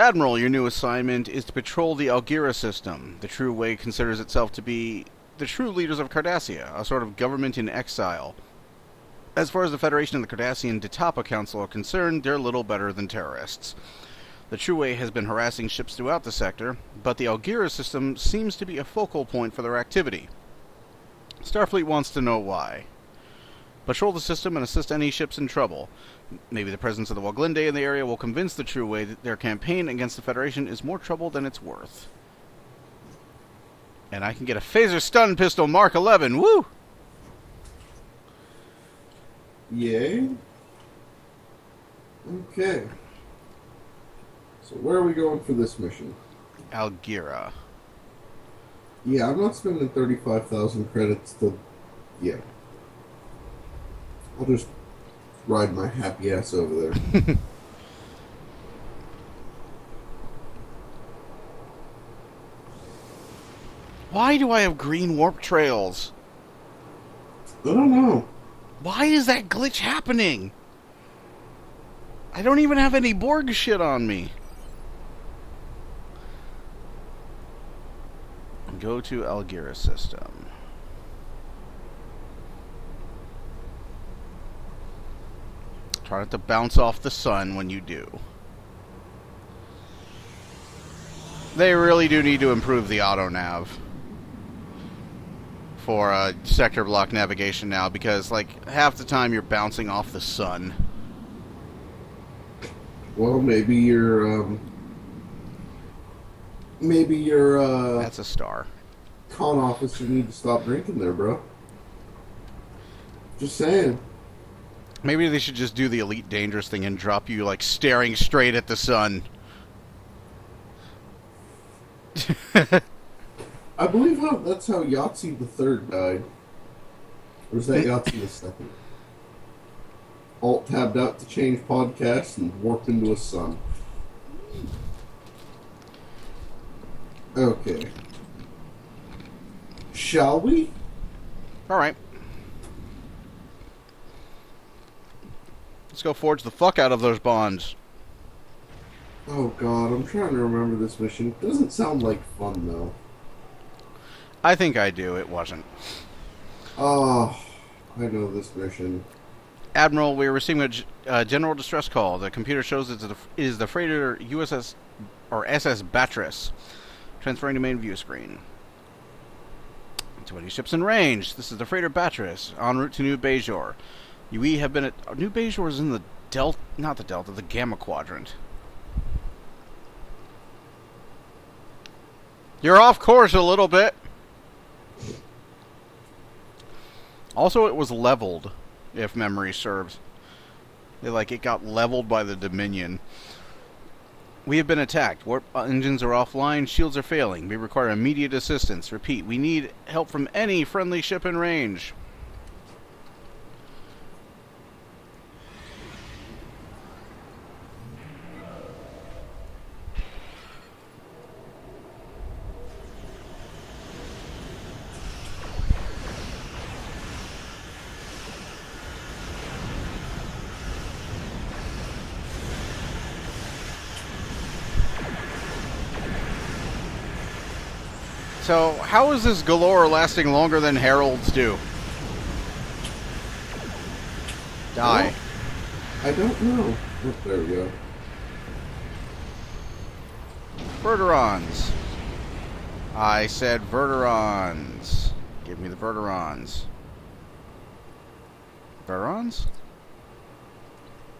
Admiral, your new assignment is to patrol the Algira system. The True Way considers itself to be the true leaders of Cardassia, a sort of government in exile. As far as the Federation and the Cardassian Detapa Council are concerned, they're little better than terrorists. The True Way has been harassing ships throughout the sector, but the Algira system seems to be a focal point for their activity. Starfleet wants to know why. Patrol the system and assist any ships in trouble. Maybe the presence of the Waglinde in the area will convince the True Way that their campaign against the Federation is more trouble than it's worth. And I can get a phaser stun pistol Mark 11. Woo! Yay. Okay. So where are we going for this mission? Algira. Yeah, I'm not spending 35,000 credits to... Yeah. I'll just ride my happy ass over there. Why do I have green warp trails? I don't know. Why is that glitch happening? I don't even have any Borg shit on me. Go to Algira system. Try not to bounce off the sun when you do. They really do need to improve the auto nav for sector block navigation now, because like half the time you're bouncing off the sun. Well, maybe you're That's a star. con officer need to stop drinking there, bro. Just saying. Maybe they should just do the Elite Dangerous thing and drop you like staring straight at the sun. I believe that's how Yahtzee the Third died. Or is that Yahtzee the Second? Alt tabbed out to change podcasts and warped into a sun. Okay. Shall we? Alright. Let's go forge the fuck out of those bonds. Oh god, I'm trying to remember this mission. It doesn't sound like fun, though. I think I do. It wasn't. Oh, I know this mission. Admiral, we are receiving a general distress call. The computer shows it is the freighter USS or SS Batress. Transferring to main view screen. 20 ships in range. This is the freighter Batress en route to New Bajor. We have been at New Bajor is in the Delta, not the Delta, the Gamma Quadrant. You're off course a little bit. Also, it was leveled, if memory serves. It got leveled by the Dominion. We have been attacked. Warp engines are offline. Shields are failing. We require immediate assistance. Repeat, we need help from any friendly ship in range. So, how is this galore lasting longer than heralds do? Die. Well, I don't know. Oh, there we go. Verderons. I said Verderons. Give me the Verderons. Verderons?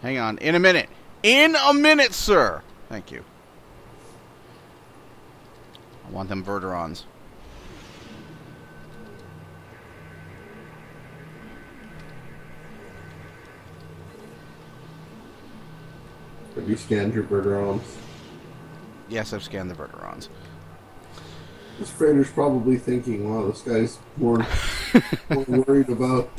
Hang on. In a minute. In a minute, sir! Thank you. I want them Verderons. Have you scanned your Verderons? Yes, I've scanned the Verderons. This freighter's probably thinking, wow, this guy's more worried about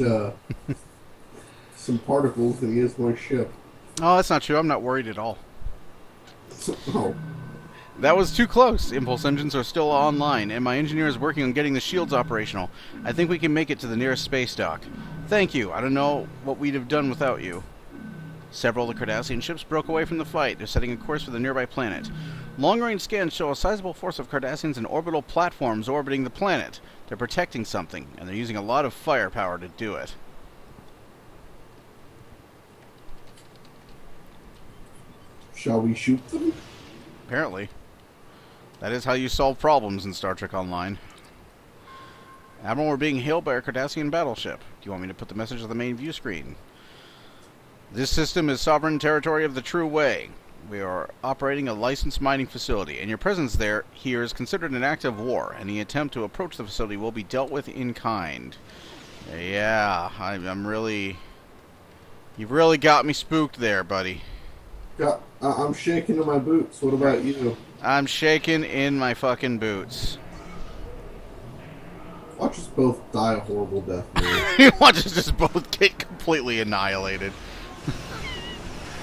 some particles than he is my ship. Oh, that's not true. I'm not worried at all. Oh. That was too close. Impulse engines are still online, and my engineer is working on getting the shields operational. I think we can make it to the nearest space dock. Thank you. I don't know what we'd have done without you. Several of the Cardassian ships broke away from the fight. They're setting a course for the nearby planet. Long-range scans show a sizable force of Cardassians and orbital platforms orbiting the planet. They're protecting something, and they're using a lot of firepower to do it. Shall we shoot them? Apparently. That is how you solve problems in Star Trek Online. Admiral, we're being hailed by a Cardassian battleship. Do you want me to put the message on the main view screen? This system is sovereign territory of the True Way. We are operating a licensed mining facility, and your presence here is considered an act of war. Any attempt to approach the facility will be dealt with in kind. Yeah, I'm really... You've really got me spooked there, buddy. I'm shaking in my boots. What about you? I'm shaking in my fucking boots. Watch us both die a horrible death, man. Watch us just both get completely annihilated.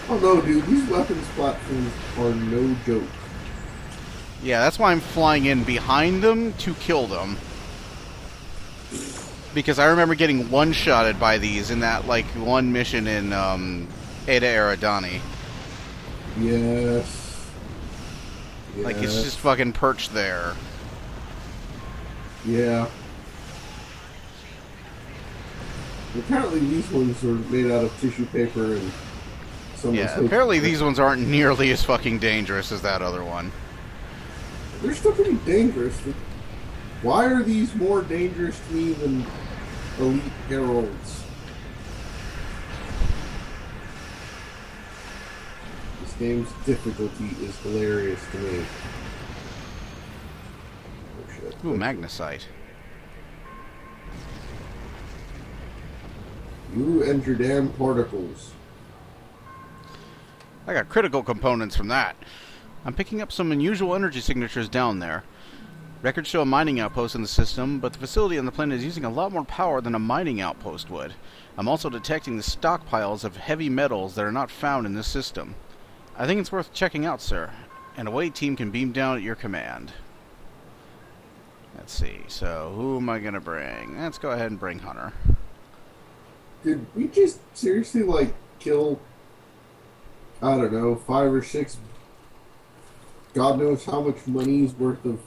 Oh no, dude, these weapons platforms are no joke. Yeah, that's why I'm flying in behind them to kill them. Because I remember getting one-shotted by these in that, like, one mission in, Eta Eridani. Yes. Like, it's just fucking perched there. Yeah. Apparently these ones are made out of tissue paper and... Yeah, apparently these ones aren't nearly as fucking dangerous as that other one. They're still pretty dangerous. Why are these more dangerous to me than elite heralds? This game's difficulty is hilarious to me. Oh shit. Ooh, magnesite. You and your damn particles. I got critical components from that. I'm picking up some unusual energy signatures down there. Records show a mining outpost in the system, but the facility on the planet is using a lot more power than a mining outpost would. I'm also detecting the stockpiles of heavy metals that are not found in this system. I think it's worth checking out, sir. An away team can beam down at your command. Let's see, so who am I going to bring? Let's go ahead and bring Hunter. Did we just seriously, like, kill... I don't know, 5 or 6, God knows how much money's worth of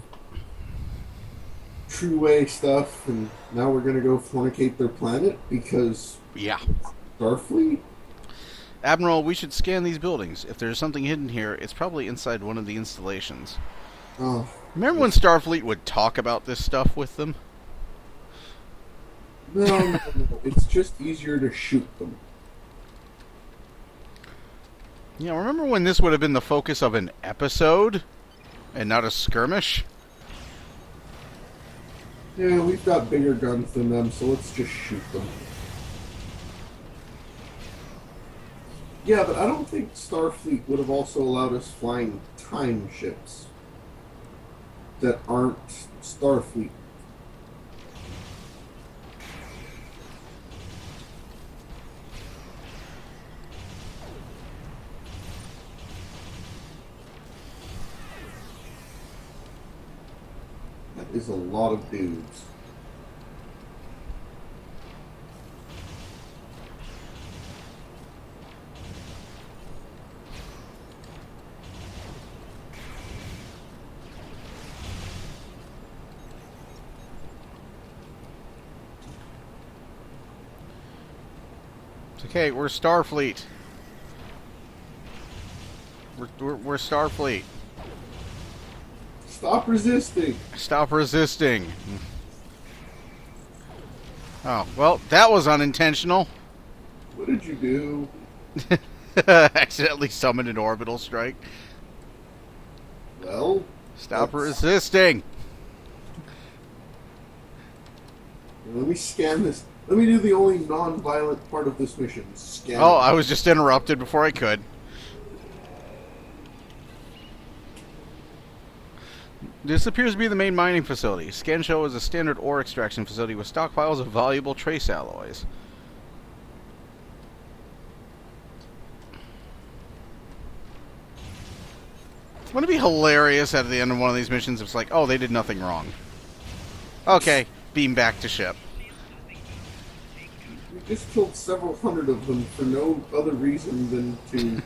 True Way stuff, and now we're gonna go fornicate their planet because... Yeah. Starfleet? Admiral, we should scan these buildings. If there's something hidden here, it's probably inside one of the installations. Oh. Remember when Starfleet would talk about this stuff with them? No, it's just easier to shoot them. Yeah, remember when this would have been the focus of an episode and not a skirmish? Yeah, we've got bigger guns than them, so let's just shoot them. Yeah, but I don't think Starfleet would have also allowed us flying time ships that aren't Starfleet. That is a lot of dudes. It's okay, we're Starfleet. We're Starfleet. Stop resisting! Stop resisting. Oh, well, that was unintentional. What did you do? Accidentally summoned an orbital strike. Well... Stop resisting! Let me scan this. Let me do the only non-violent part of this mission. Scan. Oh, I was just interrupted before I could. This appears to be the main mining facility. Scan show is a standard ore extraction facility with stockpiles of valuable trace alloys. Wouldn't it be hilarious at the end of one of these missions if it's like, oh, they did nothing wrong. Okay, beam back to ship. just killed several hundred of them for no other reason than to.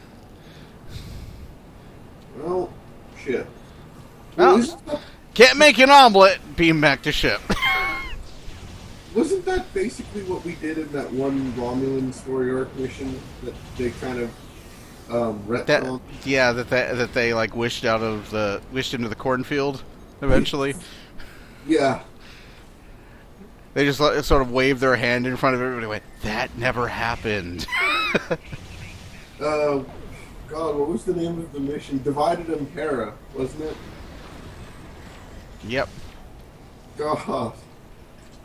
Well, shit. Well, can't make an omelet. Beam back to ship. Wasn't that basically what we did in that one Romulan story arc mission that they kind of retconned? That they like wished into the cornfield eventually. Yeah. They just sort of waved their hand in front of everybody and went, that never happened. God, what was the name of the mission? Divided Impera, wasn't it? Yep. God.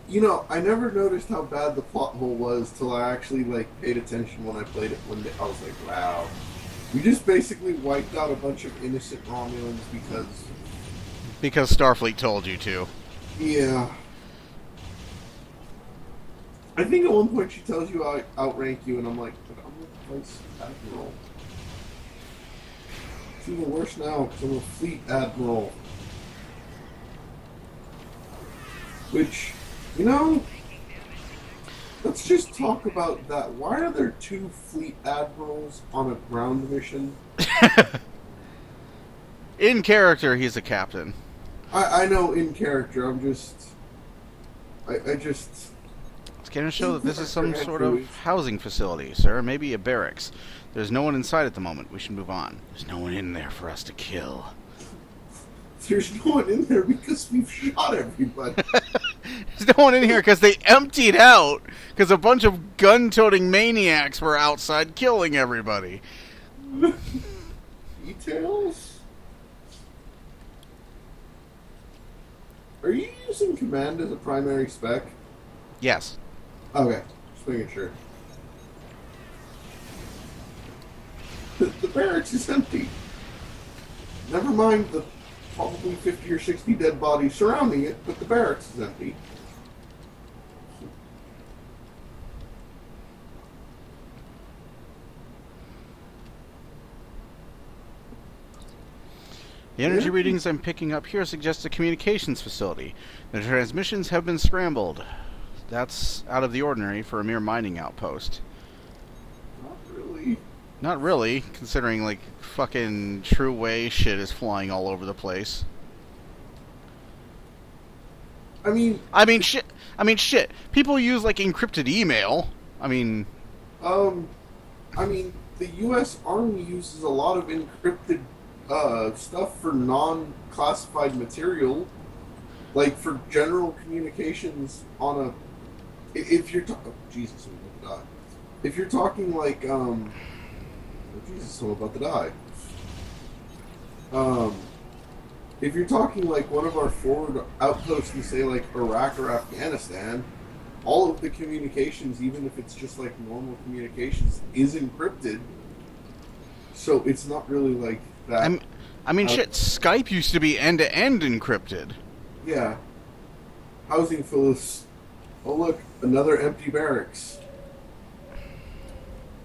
You know, I never noticed how bad the plot hole was till I actually, paid attention when I played it one day. I was like, wow. We just basically wiped out a bunch of innocent Romulans Because Starfleet told you to. Yeah. I think at one point she tells you I outrank you, and I'm like, but I'm a vice admiral. It's even worse now, because I'm a fleet admiral. Which, let's just talk about that. Why are there 2 fleet admirals on a ground mission? In character, he's a captain. I know in character, I'm just... I just... It's going to show that this is some sort of housing facility, sir. Maybe a barracks. There's no one inside at the moment. We should move on. There's no one in there for us to kill. There's no one in there because we've shot everybody. There's no one in here because they emptied out because a bunch of gun-toting maniacs were outside killing everybody. Details? Are you using command as a primary spec? Yes. Okay, just making sure. The barracks is empty. Never mind the probably 50 or 60 dead bodies surrounding it, but the barracks is empty. The energy readings I'm picking up here suggest a communications facility. The transmissions have been scrambled. That's out of the ordinary for a mere mining outpost. Not really. Not really, considering, fucking True Way shit is flying all over the place. I mean, shit. People use, encrypted email. the U.S. Army uses a lot of encrypted stuff for non-classified material, for general communications on a... If you're talking... Jesus, I'm about to die. If you're talking, oh, Jesus, I'm about to die. If you're talking, one of our forward outposts in, say, Iraq or Afghanistan, all of the communications, even if it's just, normal communications, is encrypted. So it's not really, that... Shit, Skype used to be end-to-end encrypted. Yeah. Housing Phyllis. Oh, look, another empty barracks.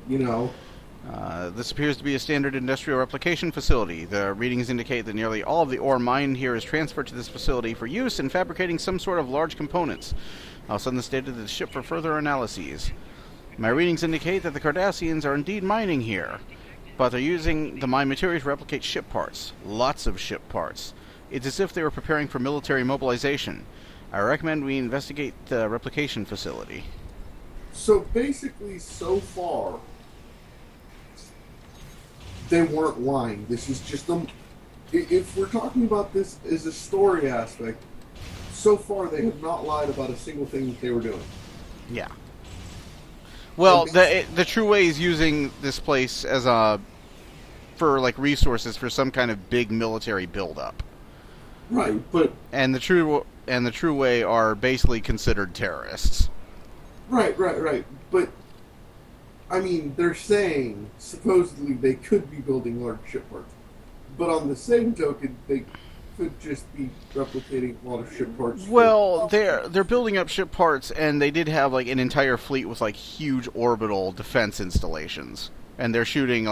This appears to be a standard industrial replication facility. The readings indicate that nearly all of the ore mined here is transferred to this facility for use in fabricating some sort of large components. I'll send this data to the ship for further analyses. My readings indicate that the Cardassians are indeed mining here, but they're using the mined materials to replicate ship parts. Lots of ship parts. It's as if they were preparing for military mobilization. I recommend we investigate the replication facility. So basically, so far, they weren't lying. This is just them. If we're talking about this as a story aspect, so far they have not lied about a single thing that they were doing. Yeah. Well, the True Way is using this place as for resources for some kind of big military buildup. Right, but the True Way are basically considered terrorists. Right. But they're saying supposedly they could be building large ship parts, but on the same token, they could just be replicating a lot of ship parts. Well, they're building up ship parts, and they did have an entire fleet with huge orbital defense installations, and they're shooting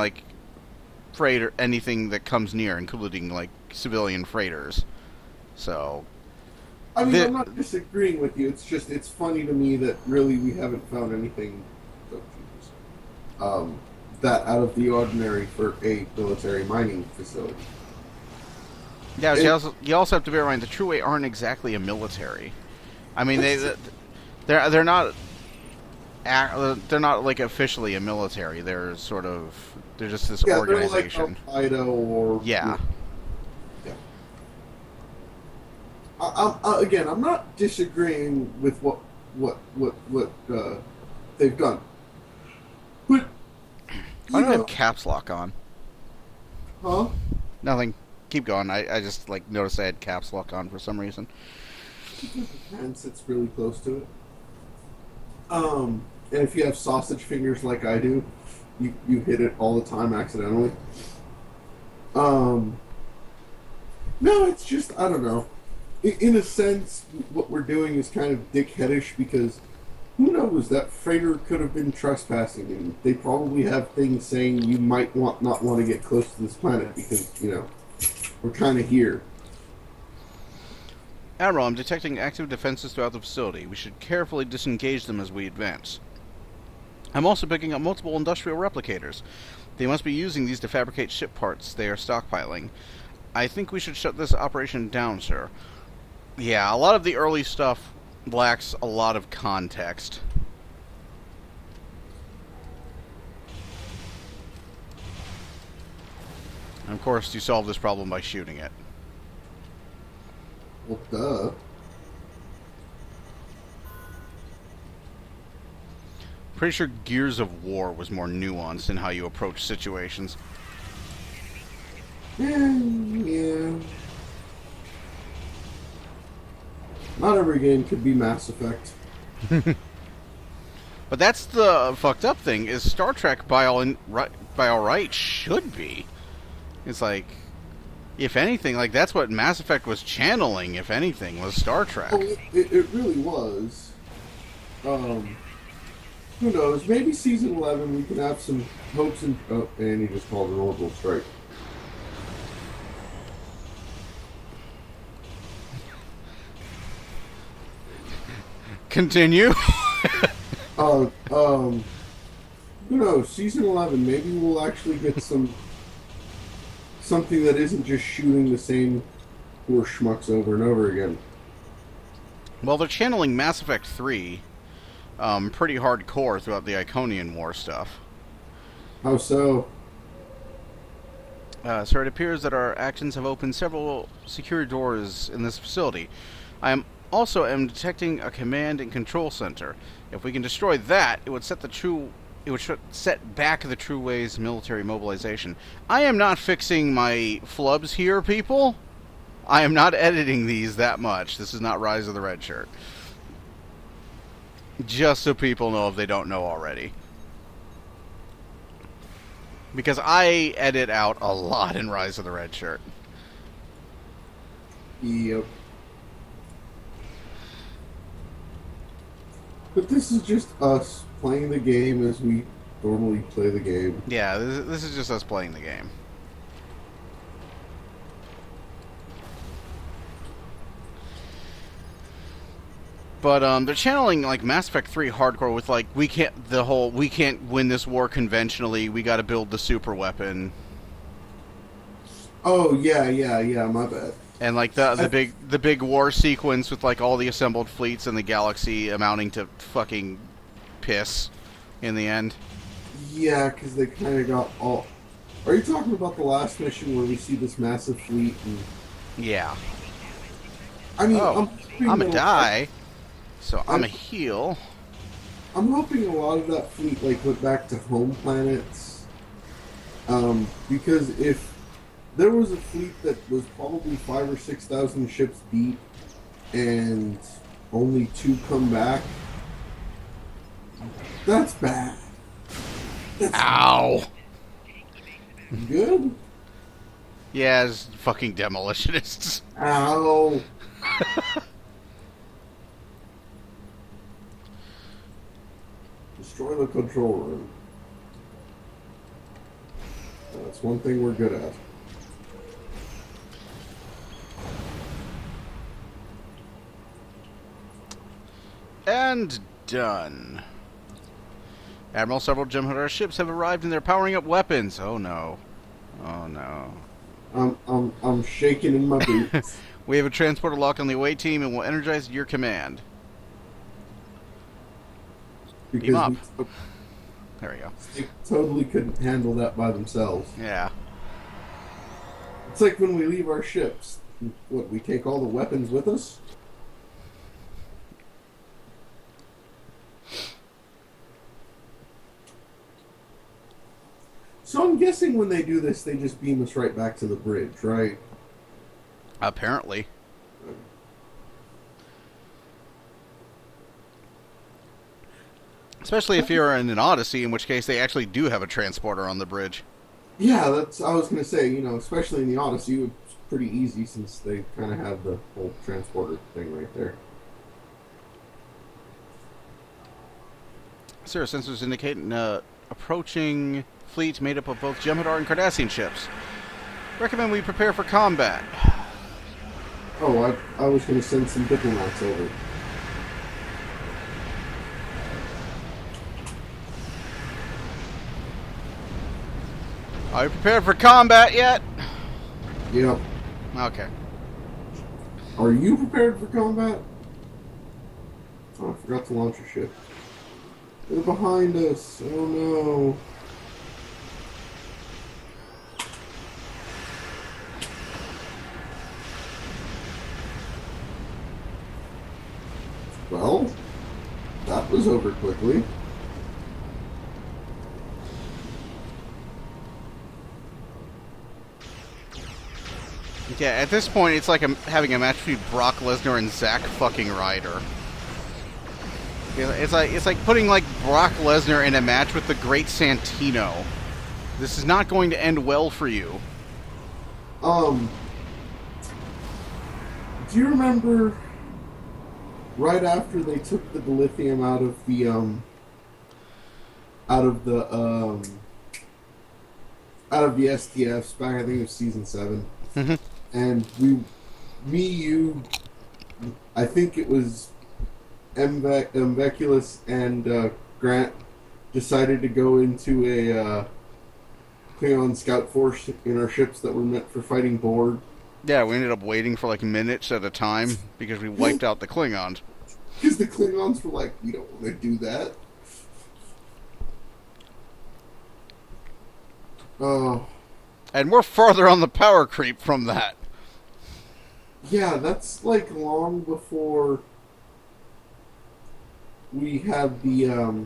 freighter anything that comes near, including civilian freighters. So I mean, The, I'm not disagreeing with you. It's just it's funny to me that really we haven't found anything. Oh, Jesus. That out of the ordinary for a military mining facility. yeah, but And you also have to bear in mind the True Way aren't exactly a military. I mean, that's they're not they're not like officially a military. They're just this yeah, they're like Al organization. Qaeda or Yeah. yeah. Again, I'm not disagreeing with what they've done, but I you don't have know, caps lock on. huh? Nothing. Keep going. I just like noticed I had caps lock on for some reason. Because the pen sits really close to it. And if you have sausage fingers like I do, you hit it all the time accidentally. Um, no, it's just I don't know. In a sense, what we're doing is kind of dickheadish because who knows, that freighter could have been trespassing, and they probably have things saying you might not want to get close to this planet because we're kind of here. Admiral, I'm detecting active defenses throughout the facility. We should carefully disengage them as we advance. I'm also picking up multiple industrial replicators. They must be using these to fabricate ship parts they are stockpiling. I think we should shut this operation down, sir. Yeah, a lot of the early stuff lacks a lot of context. And of course, you solve this problem by shooting it. Well, duh. Pretty sure Gears of War was more nuanced in how you approach situations. Yeah. Not every game could be Mass Effect. But that's the fucked up thing, is Star Trek by all right should be. It's like, if anything, like that's what Mass Effect was channeling, if anything, was Star Trek. Oh, it really was. Who knows? Maybe season 11 we can have some hopes and... Oh, and he just called an orbital strike. Continue. Uh, um, who knows? Season 11, maybe we'll actually get something that isn't just shooting the same poor schmucks over and over again. Well, they're channeling Mass Effect 3 pretty hardcore throughout the Iconian War stuff. How so? Sir, it appears that our actions have opened several secure doors in this facility. I am detecting a command and control center. If we can destroy that, it would set back the True Way's military mobilization. I am not fixing my flubs here, people. I am not editing these that much. This is not Rise of the Red Shirt. Just so people know if they don't know already. Because I edit out a lot in Rise of the Red Shirt. Yep. But this is just us playing the game as we normally play the game. Yeah, this is just us playing the game. But they're channeling like Mass Effect 3 hardcore with like we can't win this war conventionally. We got to build the super weapon. Oh yeah. My bad. And like the big war sequence with like all the assembled fleets in the galaxy amounting to fucking piss in the end. Yeah, because they kind of got all. Are you talking about the last mission where we see this massive fleet? And... Yeah. I mean, I'm a die, so I'm a heal. I'm hoping a lot of that fleet like went back to home planets. Because if there was a fleet that was probably 5,000 or 6,000 ships deep, and only 2 come back, that's bad. Ow. Good? Yeah, it's fucking demolitionists. Ow. Destroy the control room. That's one thing we're good at. And done. Admiral, several Jem'Hadar ships have arrived and they're powering up weapons. Oh no. Oh no. I'm shaking in my boots. We have a transporter locked on the away team and will energize your command. Beam up. There we go. They totally couldn't handle that by themselves. Yeah. It's like when we leave our ships. What, we take all the weapons with us? So I'm guessing when they do this, they just beam us right back to the bridge, right? Apparently. Especially if you're in an Odyssey, in which case they actually do have a transporter on the bridge. Yeah, I was going to say, especially in the Odyssey, it's pretty easy since they kind of have the whole transporter thing right there. Sir, sensors indicate an approaching fleet made up of both Jem'Hadar and Cardassian ships. Recommend we prepare for combat. Oh, I was going to send some diplomats over. Are you prepared for combat yet? Yep. Okay. Are you prepared for combat? Oh, I forgot to launch a ship. They're behind us. Oh no. Well, that was over quickly. Yeah, at this point, it's like having a match between Brock Lesnar and Zack fucking Ryder. It's like putting like Brock Lesnar in a match with the Great Santino. This is not going to end well for you. Do you remember right after they took the dilithium out of the STFs back, I think it was season 7. Mm-hmm. And you, I think it was Mveculus and Grant decided to go into a Klingon scout force in our ships that were meant for fighting Borg. Yeah, we ended up waiting for like minutes at a time because we wiped out the Klingons. Because the Klingons were like, we don't want to do that. Oh. And we're farther on the power creep from that. Yeah, that's like long before we have the,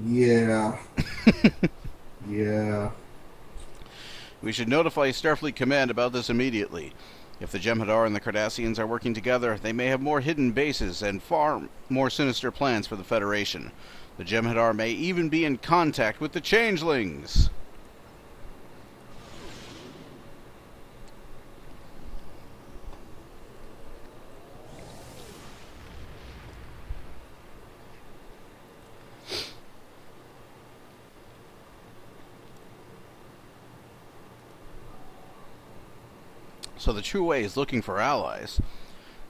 yeah. Yeah. We should notify Starfleet Command about this immediately. If the Jem'Hadar and the Cardassians are working together, they may have more hidden bases and far more sinister plans for the Federation. The Jem'Hadar may even be in contact with the Changelings. So the True Way is looking for allies.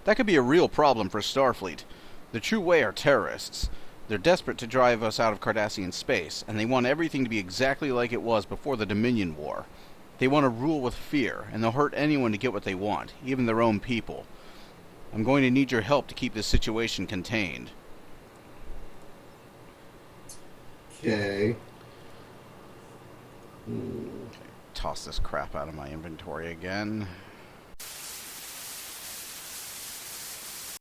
That could be a real problem for Starfleet. The True Way are terrorists. They're desperate to drive us out of Cardassian space, and they want everything to be exactly like it was before the Dominion War. They want to rule with fear, and they'll hurt anyone to get what they want, even their own people. I'm going to need your help to keep this situation contained. Okay. Toss this crap out of my inventory again.